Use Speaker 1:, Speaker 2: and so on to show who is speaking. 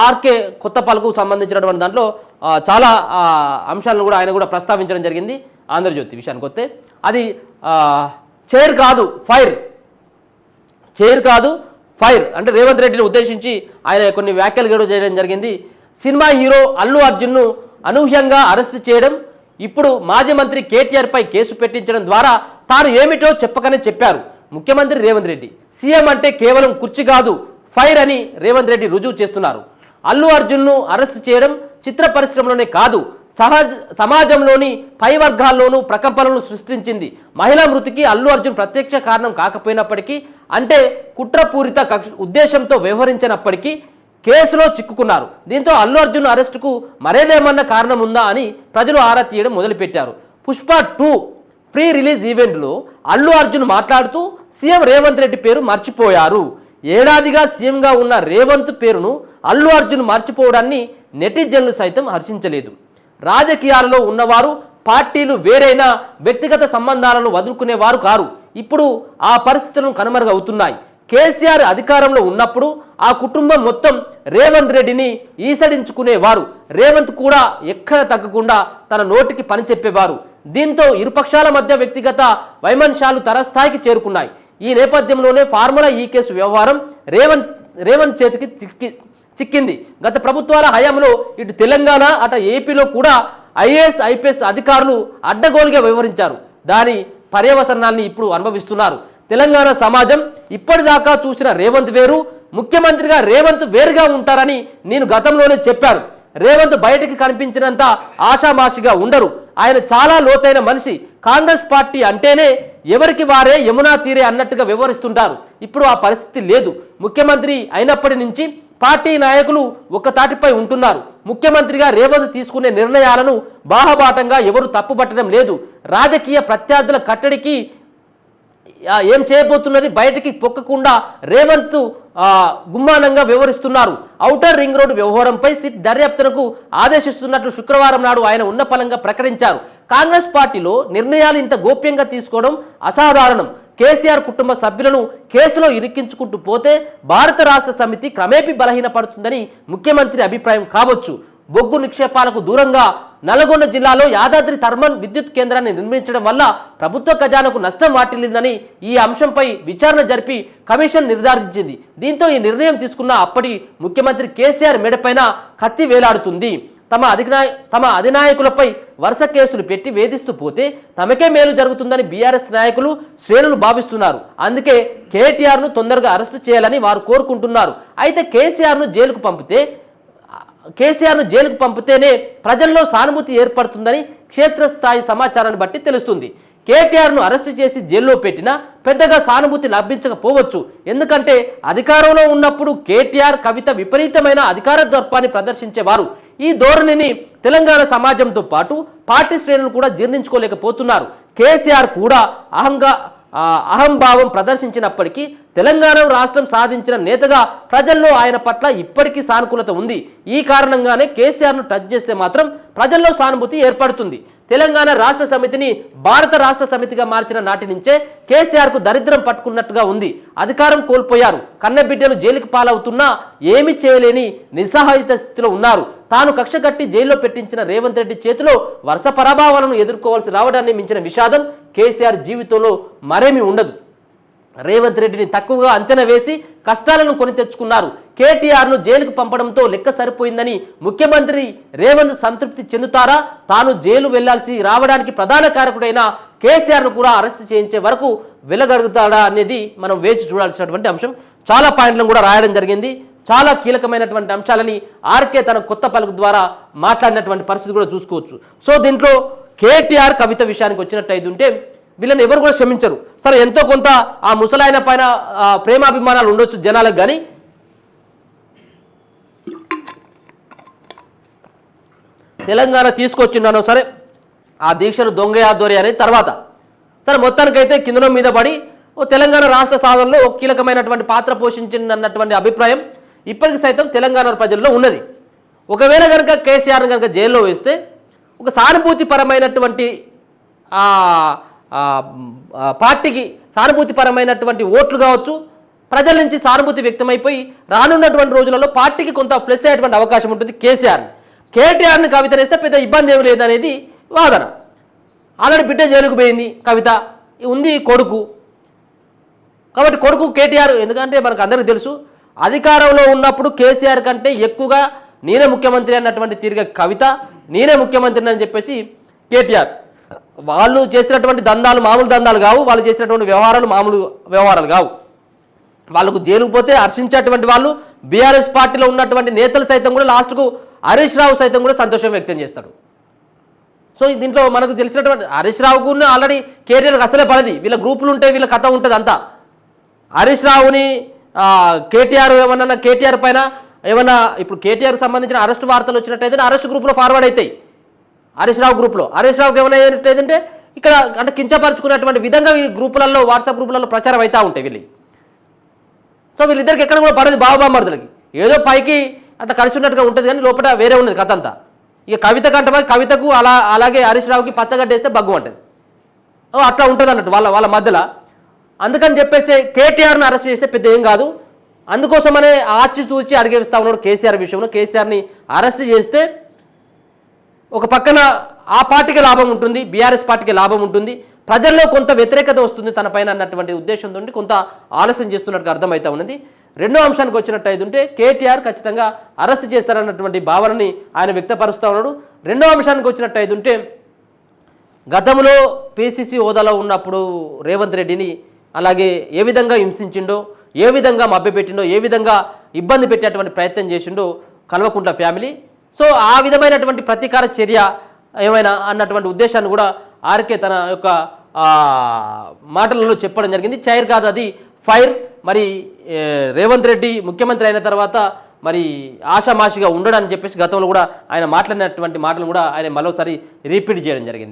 Speaker 1: RK కొత్తపల్లికు సంబంధించినటువంటి దాంట్లో చాలా అంశాలను కూడా ఆయన కూడా ప్రస్తావించడం జరిగింది. ఆంధ్రజ్యోతి విషయానికి వస్తే అది చైర్ కాదు ఫైర్, చైర్ కాదు ఫైర్ అంటే రేవంత్ రెడ్డిని ఉద్దేశించి ఆయన కొన్ని వ్యాఖ్యలు కూడా చేయడం జరిగింది. సినిమా హీరో అల్లు అర్జున్ను అనూహ్యంగా అరెస్టు చేయడం, ఇప్పుడు మాజీ మంత్రి కేటీఆర్పై కేసు పెట్టించడం ద్వారా తాను ఏమిటో చెప్పకనే చెప్పారు ముఖ్యమంత్రి రేవంత్ రెడ్డి. సీఎం అంటే కేవలం కుర్చీ కాదు ఫైర్ అని రేవంత్ రెడ్డి రుజువు చేస్తున్నారు. అల్లు అర్జున్ను అరెస్టు చేయడం చిత్ర పరిశ్రమలోనే కాదు సమాజంలోని పై వర్గాల్లోనూ ప్రకంపనలు సృష్టించింది. మహిళా మృతికి అల్లు అర్జున్ ప్రత్యక్ష కారణం కాకపోయినప్పటికీ, అంటే కుట్రపూరిత ఉద్దేశంతో వ్యవహరించినప్పటికీ కేసులో చిక్కుకున్నారు. దీంతో అల్లు అర్జున్ అరెస్టుకు మరేదేమన్నా కారణం ఉందా అని ప్రజలు ఆరా తీయడం మొదలుపెట్టారు. పుష్ప 2 ప్రీ రిలీజ్ ఈవెంట్లో అల్లు అర్జున్ మాట్లాడుతూ సీఎం రేవంత్ రెడ్డి పేరు మర్చిపోయారు. ఏడాదిగా సీఎంగా ఉన్న రేవంత్ పేరును అల్లు అర్జున్ మర్చిపోవడాన్ని నెటిజన్లు సైతం హర్షించలేదు. రాజకీయాలలో ఉన్నవారు పార్టీలు వేరైనా వ్యక్తిగత సంబంధాలను వదులుకునేవారు కారు. ఇప్పుడు ఆ పరిస్థితులను కనుమరుగవుతున్నాయి. కేసీఆర్ అధికారంలో ఉన్నప్పుడు ఆ కుటుంబం మొత్తం రేవంత్ రెడ్డిని ఈసడించుకునేవారు. రేవంత్ కూడా ఎక్కడ తగ్గకుండా తన నోటికి పని చెప్పేవారు. దీంతో ఇరుపక్షాల మధ్య వ్యక్తిగత వైమనస్యాలు తరస్థాయికి చేరుకున్నాయి. ఈ నేపథ్యంలోనే ఫార్ములా ఈ కేసు వ్యవహారం రేవంత్ చేతికి చిక్కింది. గత ప్రభుత్వాల హయాంలో ఇటు తెలంగాణ అటు ఏపీలో కూడా ఐఏఎస్ ఐపీఎస్ అధికారులు అడ్డగోలుగా వ్యవహరించారు. దాని పర్యవసనాన్ని ఇప్పుడు అనుభవిస్తున్నారు. తెలంగాణ సమాజం ఇప్పటిదాకా చూసిన రేవంత్ వేరు, ముఖ్యమంత్రిగా రేవంత్ వేరుగా ఉంటారని నేను గతంలోనే చెప్పాను. రేవంత్ బయటికి కనిపించినంత ఆషామాషిగా ఉండరు. ఆయన చాలా లోతైన మనిషి. కాంగ్రెస్ పార్టీ అంటేనే ఎవరికి వారే యమునా తీరే అన్నట్టుగా వ్యవహరిస్తుంటారు. ఇప్పుడు ఆ పరిస్థితి లేదు. ముఖ్యమంత్రి అయినప్పటి నుంచి పార్టీ నాయకులు ఒక తాటిపై ఉంటున్నారు. ముఖ్యమంత్రిగా రేవంత్ తీసుకునే నిర్ణయాలను బాహబాటంగా ఎవరు తప్పుపట్టడం లేదు. రాజకీయ ప్రత్యర్థుల కట్టడికి ఏం చేయబోతున్నది బయటికి పొక్కకుండా రేవంత్ గుమ్మానంగా వ్యవహరిస్తున్నారు. ఔటర్ రింగ్ రోడ్డు వ్యవహారంపై సిట్ దర్యాప్తునకు ఆదేశిస్తున్నట్లు శుక్రవారం నాడు ఆయన ఉన్నపలంగా ప్రకటించారు. కాంగ్రెస్ పార్టీలో నిర్ణయాలు ఇంత గోప్యంగా తీసుకోవడం అసాధారణం. కేసీఆర్ కుటుంబ సభ్యులను కేసులో ఇరికించుకుంటూ పోతే భారత రాష్ట్ర సమితి క్రమేపీ బలహీనపడుతుందని ముఖ్యమంత్రి అభిప్రాయం కావచ్చు. బొగ్గు నిక్షేపాలకు దూరంగా నల్గొండ జిల్లాలో యాదాద్రి థర్మల్ విద్యుత్ కేంద్రాన్ని నిర్మించడం వల్ల ప్రభుత్వ ఖజానాకు నష్టం వాటిల్లిందని ఈ అంశంపై విచారణ జరిపి కమిషన్ నిర్ధారించింది. దీంతో ఈ నిర్ణయం తీసుకున్న అప్పటి ముఖ్యమంత్రి కేసీఆర్ మెడపైన కత్తి వేలాడుతుంది. తమ అధినాయకులపై వరుస కేసులు పెట్టి వేధిస్తూ పోతే తమకే మేలు జరుగుతుందని బీఆర్ఎస్ నాయకులు శ్రేణులు భావిస్తున్నారు. అందుకే కేటీఆర్ను తొందరగా అరెస్టు చేయాలని వారు కోరుకుంటున్నారు. అయితే కేసీఆర్ను జైలుకు పంపితేనే ప్రజల్లో సానుభూతి ఏర్పడుతుందని క్షేత్రస్థాయి సమాచారాన్ని బట్టి తెలుస్తుంది. కేటీఆర్ను అరెస్టు చేసి జైల్లో పెట్టినా పెద్దగా సానుభూతి లభించకపోవచ్చు. ఎందుకంటే అధికారంలో ఉన్నప్పుడు కేటీఆర్ కవిత విపరీతమైన అధికార దర్పాన్ని ప్రదర్శించేవారు. ఈ ధోరణిని తెలంగాణ సమాజంతో పాటు పార్టీ శ్రేణులు కూడా జీర్ణించుకోలేకపోతున్నారు. కేసీఆర్ కూడా అహంభావం ప్రదర్శించినప్పటికీ తెలంగాణ రాష్ట్రం సాధించిన నేతగా ప్రజల్లో ఆయన పట్ల ఇప్పటికీ సానుకూలత ఉంది. ఈ కారణంగానే కేసీఆర్ను టచ్ చేస్తే మాత్రం ప్రజల్లో సానుభూతి ఏర్పడుతుంది. తెలంగాణ రాష్ట్ర సమితిని భారత రాష్ట్ర సమితిగా మార్చిన నాటి నుంచే కేసీఆర్కు దరిద్రం పట్టుకున్నట్టుగా ఉంది. అధికారం కోల్పోయారు. కన్నబిడ్డలు జైలుకు పాలవుతున్నా ఏమీ చేయలేని నిస్సహాయిత స్థితిలో ఉన్నారు. తాను కక్ష కట్టి జైల్లో పెట్టించిన రేవంత్ రెడ్డి చేతిలో వరుస పరాభవాలను ఎదుర్కోవాల్సి రావడాన్ని మించిన విషాదం కేసీఆర్ జీవితంలో మరేమీ ఉండదు. రేవంత్ రెడ్డిని తక్కువగా అంచనా వేసి కష్టాలను కొని తెచ్చుకున్నారు. కేటీఆర్ను జైలుకు పంపడంతో లెక్క సరిపోయిందని ముఖ్యమంత్రి రేవంత్ సంతృప్తి చెందుతారా? తాను జైలు వెళ్లాల్సి రావడానికి ప్రధాన కారకుడైన కేసీఆర్ను కూడా అరెస్ట్ చేయించే వరకు వెళ్ళగలుగుతాడా అనేది మనం వేచి చూడాల్సినటువంటి అంశం. చాలా పాయింట్లను కూడా రాయడం జరిగింది. చాలా కీలకమైనటువంటి అంశాలని ఆర్కే తన కొత్త పలుకు ద్వారా మాట్లాడినటువంటి పరిస్థితి కూడా చూసుకోవచ్చు. సో దీంట్లో కేటీఆర్ కవిత విషయానికి వచ్చినట్టయితే వీళ్ళని ఎవరు కూడా క్షమించరు. సరే ఎంతో కొంత ఆ ముసలాయన పైన ప్రేమాభిమానాలు ఉండొచ్చు జనాలకు, కానీ తెలంగాణ తీసుకొచ్చిండనో సరే ఆ దీక్షను దొంగయాదోరి అనేది తర్వాత సరే మొత్తానికైతే కిందలో మీద పడి తెలంగాణ రాష్ట్ర సాధనలో ఒక కీలకమైనటువంటి పాత్ర పోషించిందన్నటువంటి అభిప్రాయం ఇప్పటికి సైతం తెలంగాణ ప్రజల్లో ఉన్నది. ఒకవేళ కనుక కేసీఆర్ని కనుక జైల్లో వేస్తే ఒక సానుభూతిపరమైనటువంటి పార్టీకి సానుభూతిపరమైనటువంటి ఓట్లు కావచ్చు, ప్రజల నుంచి సానుభూతి వ్యక్తమైపోయి రానున్నటువంటి రోజులలో పార్టీకి కొంత ప్లస్ అయ్యేటువంటి అవకాశం ఉంటుంది కేటీఆర్ని కవిత నేస్తే పెద్ద ఇబ్బంది ఏమి లేదనేది వాదన. ఆల్రెడీ బిడ్డ జైలుకు పోయింది, కవిత ఉంది కొడుకు, కాబట్టి కొడుకు కేటీఆర్, ఎందుకంటే మనకు అందరికీ తెలుసు అధికారంలో ఉన్నప్పుడు కేసీఆర్ కంటే ఎక్కువగా నేనే ముఖ్యమంత్రి అన్నటువంటి తిరిగే కవిత, నేనే ముఖ్యమంత్రిని అని చెప్పేసి కేటీఆర్. వాళ్ళు చేసినటువంటి దందాలు మామూలు దందాలు కావు, వాళ్ళు చేసినటువంటి వ్యవహారాలు మామూలు వ్యవహారాలు కావు. వాళ్ళకు జైలుకు పోతే హర్షించేటువంటి వాళ్ళు బీఆర్ఎస్ పార్టీలో ఉన్నటువంటి నేతలు సైతం కూడా లాస్ట్కు హరీష్ రావు సైతం కూడా సంతోషం వ్యక్తం చేస్తాడు. సో దీంట్లో మనకు తెలిసినటువంటి హరీష్ రావుకు ఆల్రెడీ కేటీఆర్కి అసలే పడది, వీళ్ళ గ్రూపులు ఉంటే వీళ్ళ కథ ఉంటుంది అంతా. హరీష్ రావుని కేటీఆర్ ఏమన్నా కేటీఆర్ పైన ఏమన్నా ఇప్పుడు కేటీఆర్కి సంబంధించిన అరెస్ట్ వార్తలు వచ్చినట్టయితే అరెస్ట్ గ్రూప్లో ఫార్వర్డ్ అవుతాయి. హరీష్ రావు గ్రూప్లో హరీష్ రావుకి ఏమైనా ఏంటంటే ఇక్కడ అంటే కించపరుచుకున్నటువంటి విధంగా ఈ గ్రూపులలో వాట్సాప్ గ్రూపులలో ప్రచారం అవుతూ ఉంటాయి వీళ్ళు. సో వీళ్ళిద్దరికి ఎక్కడ కూడా పడదు, బావబామర్దులకి ఏదో పైకి అట్లా కలిసి ఉన్నట్టుగా ఉంటుంది కానీ లోపల వేరే ఉన్నది కథ అంతా. ఇక కవిత కంటే కవితకు అలాగే హరీష్ రావుకి పచ్చగడ్డేస్తే బగ్గు ఉంటుంది, అట్లా ఉంటుంది అన్నట్టు వాళ్ళ మధ్యలో. అందుకని చెప్పేసి కేటీఆర్ని అరెస్ట్ చేస్తే పెద్ద ఏం కాదు, అందుకోసమనే ఆచితూచి అడిగేస్తా ఉన్నాడు కేసీఆర్ విషయంలో. కేసీఆర్ని అరెస్ట్ చేస్తే ఒక పక్కన ఆ పార్టీకి లాభం ఉంటుంది, బీఆర్ఎస్ పార్టీకి లాభం ఉంటుంది, ప్రజల్లో కొంత వ్యతిరేకత వస్తుంది తన పైన అన్నటువంటి ఉద్దేశంతో కొంత ఆలస్యం చేస్తున్నట్టుగా అర్థమవుతా ఉన్నది. రెండో అంశానికి వచ్చినట్టు ఉంటే కేటీఆర్ ఖచ్చితంగా అరెస్ట్ చేస్తారన్నటువంటి భావనని ఆయన వ్యక్తపరుస్తూ ఉన్నాడు. రెండో అంశానికి వచ్చినట్టు ఉంటే గతంలో పిసిసి హోదాలో ఉన్నప్పుడు రేవంత్ రెడ్డిని అలాగే ఏ విధంగా హింసించిండో, ఏ విధంగా మభ్యపెట్టిండో, ఏ విధంగా ఇబ్బంది పెట్టేటువంటి ప్రయత్నం చేసిండో కల్వకుంట్ల ఫ్యామిలీ. సో ఆ విధమైనటువంటి ప్రతీకార చర్య ఏమైనా అన్నటువంటి ఉద్దేశాన్ని కూడా ఆర్కే తన యొక్క మాటలలో చెప్పడం జరిగింది. చైర్ కాదు అది ఫైర్. మరి రేవంత్ రెడ్డి ముఖ్యమంత్రి అయిన తర్వాత మరి ఆషామాషిగా ఉండడని చెప్పేసి గతంలో కూడా ఆయన మాట్లాడినటువంటి మాటలు కూడా ఆయన మరోసారి రిపీట్ చేయడం జరిగింది.